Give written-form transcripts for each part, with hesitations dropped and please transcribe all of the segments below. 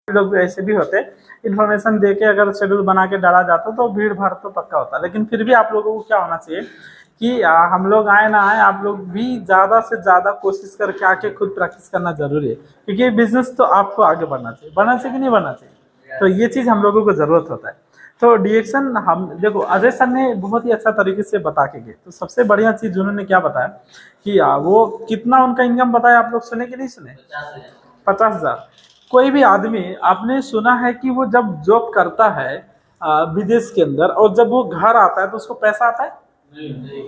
लोग भी ऐसे भी होते, इन्फॉर्मेशन दे के अगर शेड्यूल बना के डाला जाता तो भीड़ भाड़ तो पक्का होता। लेकिन फिर भी आप लोगों को क्या होना चाहिए कि हम लोग आए ना आए, आप लोग भी ज़्यादा से ज़्यादा कोशिश करके आके खुद प्रैक्टिस करना जरूरी है, क्योंकि बिजनेस तो आपको आगे बढ़ना चाहिए कि नहीं बढ़ना चाहिए। तो ये चीज़ हम लोगों को ज़रूरत होता है। तो डिएक्शन हम देखो, अजय सर ने बहुत ही अच्छा तरीके से बता के गए। तो सबसे बढ़िया चीज़ उन्होंने क्या बताया कि वो कितना उनका इनकम बताया, आप लोग सुने कि नहीं सुने? 50,000। कोई भी आदमी आपने सुना है कि वो जब जॉब करता है विदेश के अंदर और जब वो घर आता है तो उसको पैसा आता है?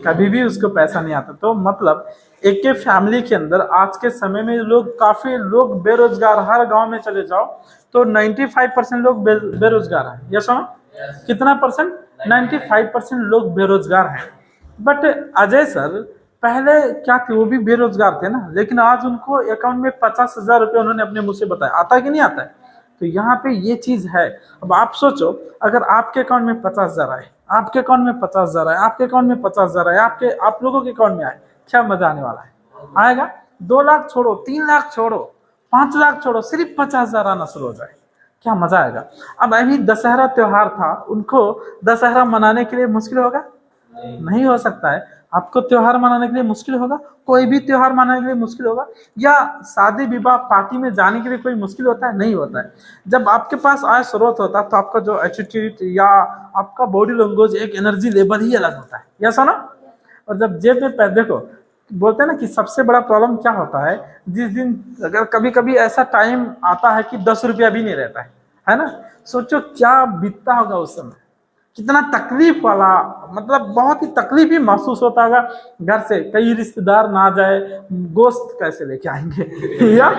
कभी भी उसको पैसा नहीं आता। तो मतलब एक फैमिली के अंदर आज के समय में काफी लोग बेरोजगार, हर गांव में चले जाओ तो 95% लोग बेरोजगार हैं। ये सुनो, कितना परसेंट? 95% लोग बेरोजगार हैं। बट अजय सर पहले क्या थे, वो भी बेरोजगार थे ना, लेकिन आज उनको अकाउंट में 50,000 रुपये उन्होंने अपने मुंह से बताया। आता है कि नहीं आता है? तो यहाँ पे ये चीज है। अब आप सोचो, अगर आपके अकाउंट में 50,000 आए, आपके अकाउंट में 50,000 आए, आपके अकाउंट में 50,000 आए, आप लोगों के अकाउंट में आए, क्या मजा आने वाला है? आएगा? 2 लाख छोड़ो, 3 लाख छोड़ो, 5 लाख छोड़ो, सिर्फ 50,000 आना शुरू हो जाए, क्या मजा आएगा। अब अभी दशहरा त्योहार था, उनको दशहरा मनाने के लिए मुश्किल होगा? नहीं हो सकता है। आपको त्योहार मनाने के लिए मुश्किल होगा? कोई भी त्योहार मनाने के लिए मुश्किल होगा? या शादी विवाह पार्टी में जाने के लिए कोई मुश्किल होता है? नहीं होता है। जब आपके पास आय स्रोत होता है तो आपका जो एटीट्यूड या आपका बॉडी लैंग्वेज, एक एनर्जी लेवल ही अलग होता है। या सुनो, और जब जेब में पैसे, देखो बोलते हैं ना कि सबसे बड़ा प्रॉब्लम क्या होता है, जिस दिन अगर कभी कभी ऐसा टाइम आता है कि 10 रुपया भी नहीं रहता है ना, सोचो क्या बीतता होगा उस समय, कितना तकलीफ वाला, मतलब बहुत ही तकलीफ ही महसूस होता होगा। घर से कई रिश्तेदार ना जाए, गोश्त कैसे लेके आएंगे या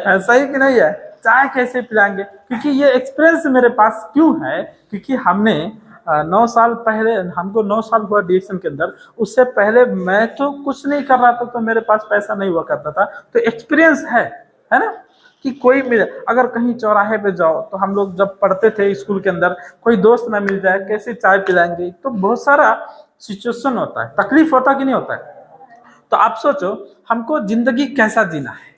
ऐसा ही कि नहीं है, चाय कैसे पिलाएंगे। क्योंकि ये एक्सपीरियंस मेरे पास क्यों है, क्योंकि हमने 9 साल पहले, हमको 9 साल हुआ डिएक्शन के अंदर, उससे पहले मैं तो कुछ नहीं कर रहा था, तो मेरे पास पैसा नहीं हुआ करता था। तो एक्सपीरियंस है ना, कि कोई मिले, अगर कहीं चौराहे पे जाओ तो हम लोग जब पढ़ते थे स्कूल के अंदर, कोई दोस्त ना मिल जाए, कैसे चाय पिलाएंगे। तो बहुत सारा सिचुएशन होता है, तकलीफ होता कि नहीं होता है। तो आप सोचो हमको जिंदगी कैसा जीना है,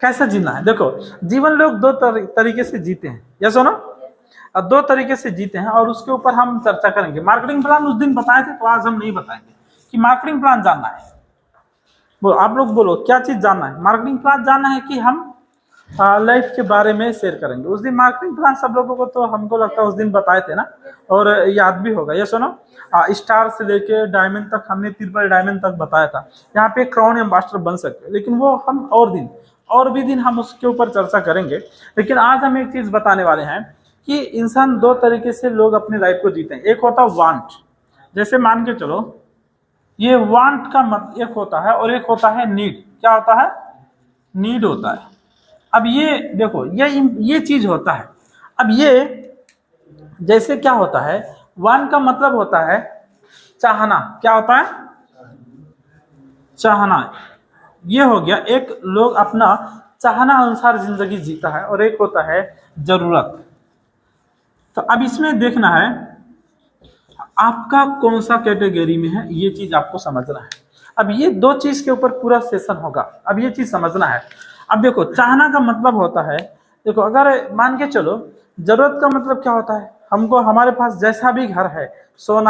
कैसा जीना है। देखो जीवन लोग 2 तरीके से जीते हैं, या सुनो, 2 तरीके से जीते हैं, और उसके ऊपर हम चर्चा करेंगे। मार्केटिंग प्लान उस दिन बताए थे, तो आज हम नहीं बताएंगे कि मार्केटिंग प्लान जानना है। बोलो, आप लोग बोलो क्या चीज जानना है? मार्केटिंग प्लान जानना है कि हम लाइफ के बारे में शेयर करेंगे। उस दिन मार्केटिंग प्लान सब लोगों को तो हमको लगता है उस दिन बताए थे ना, और याद भी होगा। ये सुनो, स्टार से लेके डायमंड तक, हमने ट्रिपल डायमंड तक बताया था। यहाँ पे क्राउन एम्बेसडर बन सकते हैं, लेकिन वो हम और भी दिन हम उसके ऊपर चर्चा करेंगे। लेकिन आज हम एक चीज बताने वाले हैं कि इंसान 2 तरीके से लोग अपनी लाइफ को जीते हैं। एक होता है वांट, जैसे मान के चलो, ये वांट का मत एक होता है, और एक होता है नीड। क्या होता है? नीड होता है। अब ये देखो, ये चीज होता है। अब ये जैसे क्या होता है, वांट का मतलब होता है चाहना। क्या होता है? चाहना। ये हो गया, एक लोग अपना चाहना अनुसार जिंदगी जीता है, और एक होता है जरूरत। तो अब इसमें देखना है आपका कौन सा कैटेगरी में है, ये चीज आपको समझना है। अब ये 2 चीज के ऊपर पूरा सेशन होगा, अब ये चीज समझना है। अब देखो, चाहना का मतलब होता है, देखो अगर मान के चलो, जरूरत का मतलब क्या होता है, हमको हमारे पास जैसा भी घर है, सोना